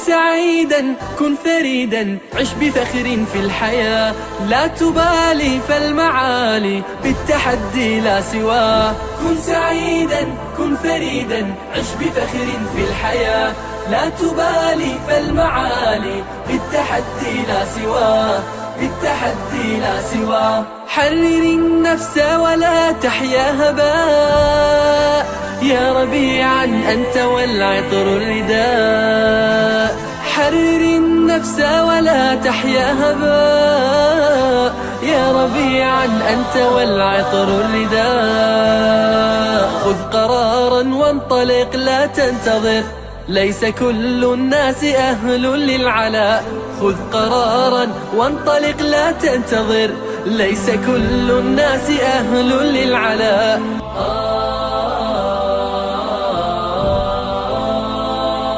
سعيدا كن فريدا عش بفخر في الحياة، لا تبالي فالمعالي بالتحدي لا سواه. كن سعيدا كن فريدا عش بفخر في الحياة، لا تبالي فالمعالي بالتحدي لا سواه، بالتحدي لا سواه. حرر النفس ولا تحيا هباء، يا ربيعا أنت والعطر الرداء. حرر النفس ولا تحيا هباء، يا ربيعا أنت والعطر الرداء. خذ قرارا وانطلق لا تنتظر، ليس كل الناس أهل للعلاء. خذ قرارا وانطلق لا تنتظر، ليس كل الناس أهل للعلاء.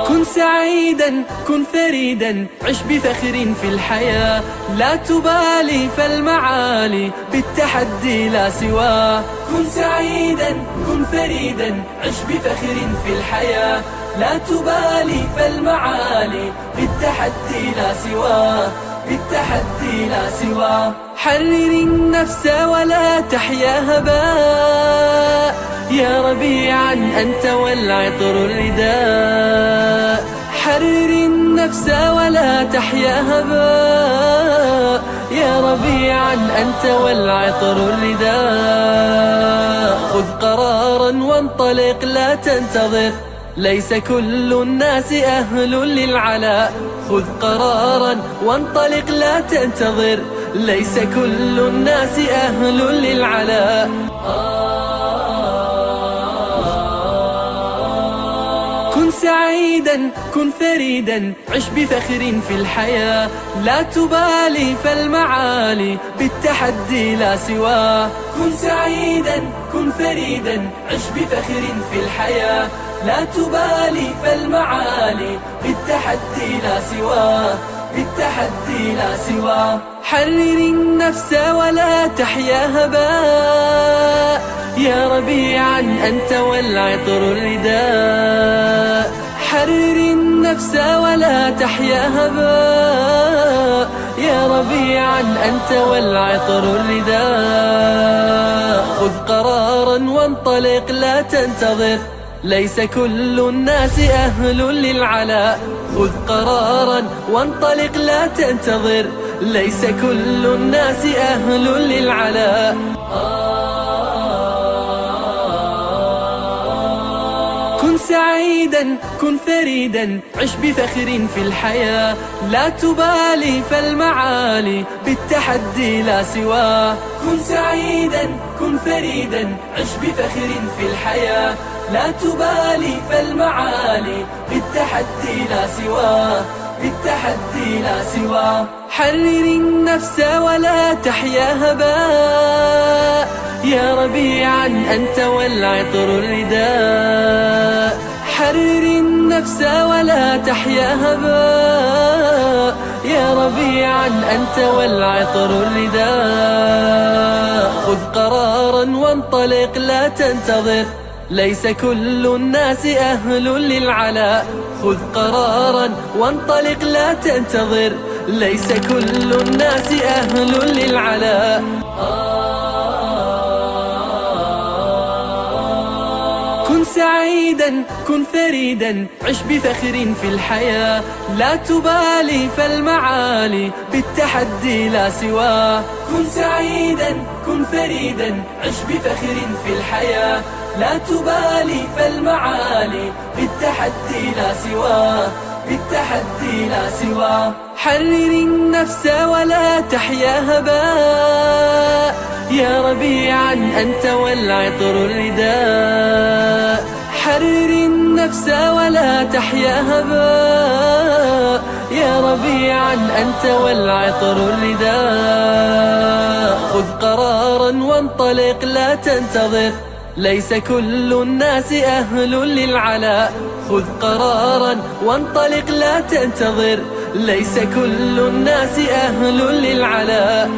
كن سعيدا كن فريدا عش بفخر في الحياة، لا تبالي فالمعالي بالتحدي لا سواه. كن سعيدا كن فريدا عش بفخر في الحياة، لا تبالي فالمعالي بالتحدي لا سواه، بالتحدي لا سواه. حرر النفس ولا تحيا هباء، يا ربيعا أنت والعطر الرداء. حرر النفس ولا تحيا هباء، يا ربيعا أنت والعطر الرداء. خذ قرارا وانطلق لا تنتظر، ليس كل الناس أهل للعلاء. خذ قرارا وانطلق لا تنتظر، ليس كل الناس أهل للعلاء. كن سعيدا كن فريدا عش بفخر في الحياة، لا تبالي فالمعالي بالتحدي لا سواه. كن سعيدا كن فريدا عش بفخر في الحياة، لا تبالي فالمعالي بالتحدي لا سواه، بالتحدي لا سواه. حرر النفس ولا تحيا هباء، يا ربيعا أنت والعطر الرداء. حرر النفس ولا تحيا هباء، يا ربيعا أنت والعطر الرداء. خذ قرارا وانطلق لا تنتظر، ليس كل الناس أهل للعلاء. خذ قرارا وانطلق لا تنتظر، ليس كل الناس أهل للعلاء. كن سعيدا كن فريدا عش بفخر في الحياة، لا تبالي فالمعالي بالتحدي لا سواه. كن سعيدا كن فريدا عش بفخر في الحياة، لا تبالي فالمعالي بالتحدي لا سواه، بالتحدي لا سواه. حرر النفس ولا تحيا هباء، يا ربيعا أنت والعطر الرداء. حرر النفس ولا تحيا هباء، يا ربيعا أنت والعطر الرداء. خذ قرارا وانطلق لا تنتظر، ليس كل الناس أهل للعلاء. خذ قرارا وانطلق لا تنتظر، ليس كل الناس أهل للعلاء. كن سعيدا كن فريدا عش بفخر في الحياة، لا تبالي فالمعالي بالتحدي لا سواه. كن سعيدا كن فريدا عش بفخر في الحياة، لا تبالي فالمعالي بالتحدي لا سواه، بالتحدي لا سواه. حرر النفس ولا تحيا هباء، يا ربيعا أنت والعطر الرداء. حرر النفس ولا تحيا هباء، يا ربيعا أنت والعطر الرداء. خذ قرارا وانطلق لا تنتظر، ليس كل الناس أهل للعلاء. خذ قرارا وانطلق لا تنتظر، ليس كل الناس أهل للعلاء.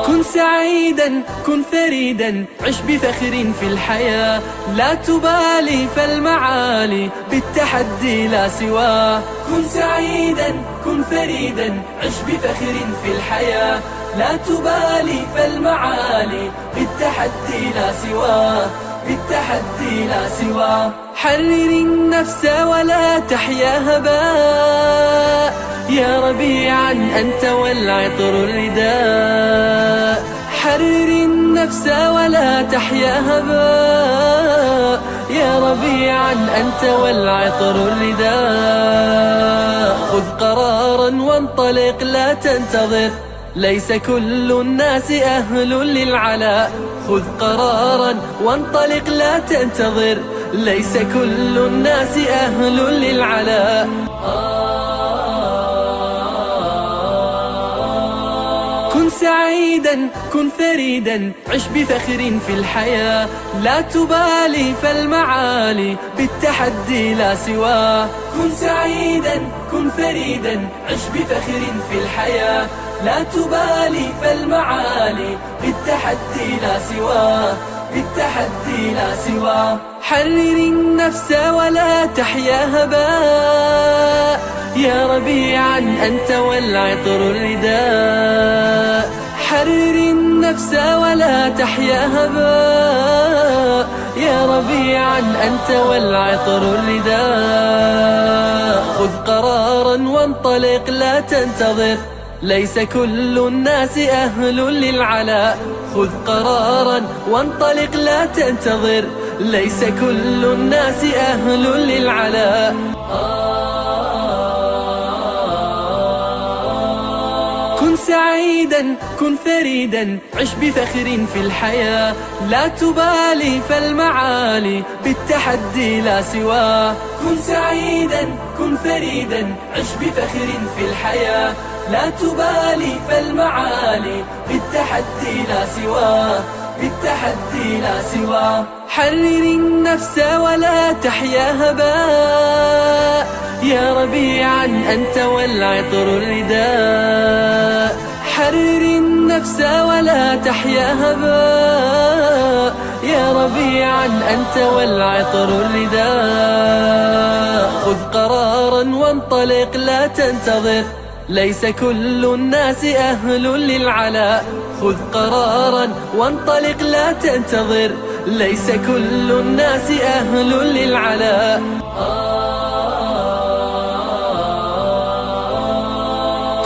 كن كن سعيدا كن فريدا عش بفخر في الحياة، لا تبالي فالمعالي بالتحدي لا سواه. كن سعيدا كن فريدا عش بفخر في الحياة، لا تبالي فالمعالي بالتحدي لا سواه، بالتحدي لا سواه. حرر النفس ولا تحيا هباء، يا ربيعا أنت والعطر الرداء. حرر النفس ولا تحيا هباء، يا ربيعا أنت والعطر الرداء. خذ قرارا وانطلق لا تنتظر، ليس كل الناس أهل للعلاء. خذ قرارا وانطلق لا تنتظر، ليس كل الناس أهل للعلاء. كن سعيدا كن فريدا عش بفخر في الحياة، لا تبالي فالمعالي بالتحدي لا سواه. كن سعيدا كن فريدا عش بفخر في الحياة، لا تبالي فالمعالي بالتحدي لا سواه، بالتحدي لا سواه. حرر النفس ولا تحيا هباء، يا ربيعا أنت والعطر الرداء. حرر النفس ولا تحيا هباء، يا ربيعا أنت والعطر الرداء. خذ قرارا وانطلق لا تنتظر، ليس كل الناس أهل للعلاء. خذ قرارا وانطلق لا تنتظر، ليس كل الناس أهل للعلاء. كن سعيدا كن فريدا عش بفخر في الحياة، لا تبالي فالمعالي بالتحدي لا سواه. كن سعيدا كن فريدا عش بفخر في الحياة، لا تبالي فالمعالي بالتحدي لا سواه، بالتحدي لا سواه. حرر النفس ولا تحيا هباء، يا ربيعا أنت والعطر الرداء. حرر النفس ولا تحيا هباء، يا ربيعا أنت والعطر الرداء. خذ قرارا وانطلق لا تنتظر، ليس كل الناس أهل للعلاء. خذ قرارا وانطلق لا تنتظر، ليس كل الناس أهل للعلاء.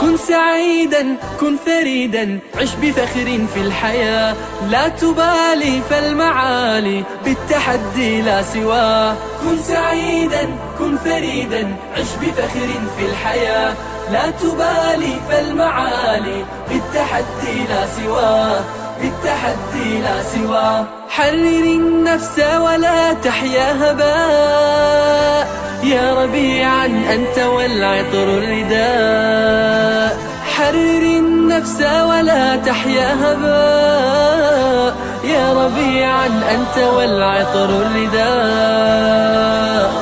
كن سعيدا كن فريدا عش بفخر في الحياة، لا تبالي فالمعالي بالتحدي لا سواه. كن سعيدا كن فريدا عش بفخر في الحياة، لا تبالي فالمعالي بالتحدي لا سواه، بالتحدي لا سواه. حرر النفس ولا تحيا هباء، يا ربيعا أنت والعطر الرداء. حرر النفس ولا تحيا هباء، يا ربيعا أنت والعطر الرداء.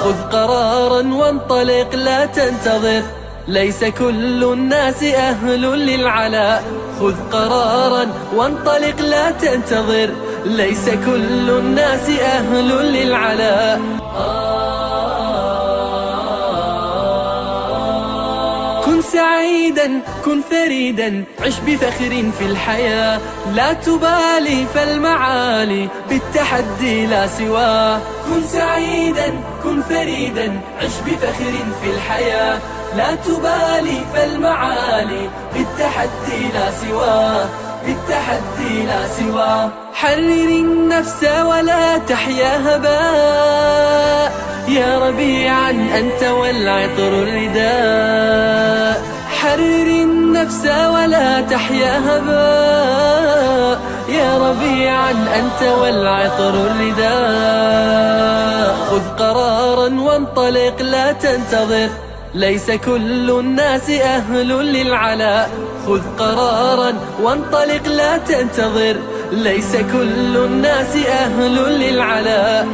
خذ قرارا وانطلق لا تنتظر، ليس كل الناس أهل للعلاء. خذ قرارا وانطلق لا تنتظر، ليس كل الناس أهل للعلاء. كن سعيدا كن فريدا عش بفخر في الحياة، لا تبالي فالمعالي بالتحدي لا سواه. كن سعيدا كن فريدا عش بفخر في الحياة، لا تبالي فالمعالي بالتحدي لا سواه، بالتحدي لا سواه. حرر النفس ولا تحيا هباء، يا ربيعا أنت والعطر الرداء. حرر النفس ولا تحيا هباء، يا ربيعا أنت والعطر الرداء. خذ قرارا وانطلق لا تنتظر، ليس كل الناس أهل للعلاء. خذ قرارا وانطلق لا تنتظر، ليس كل الناس أهل للعلاء.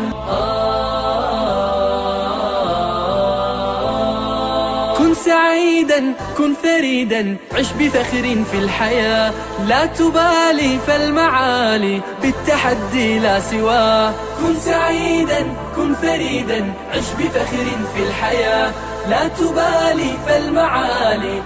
كن كن سعيدا كن فريدا عش بفخر في الحياة، لا تبالي فالمعالي بالتحدي لا سواه. كن سعيدا كن فريدا عش بفخر في الحياة، لا تبالي فالمعالي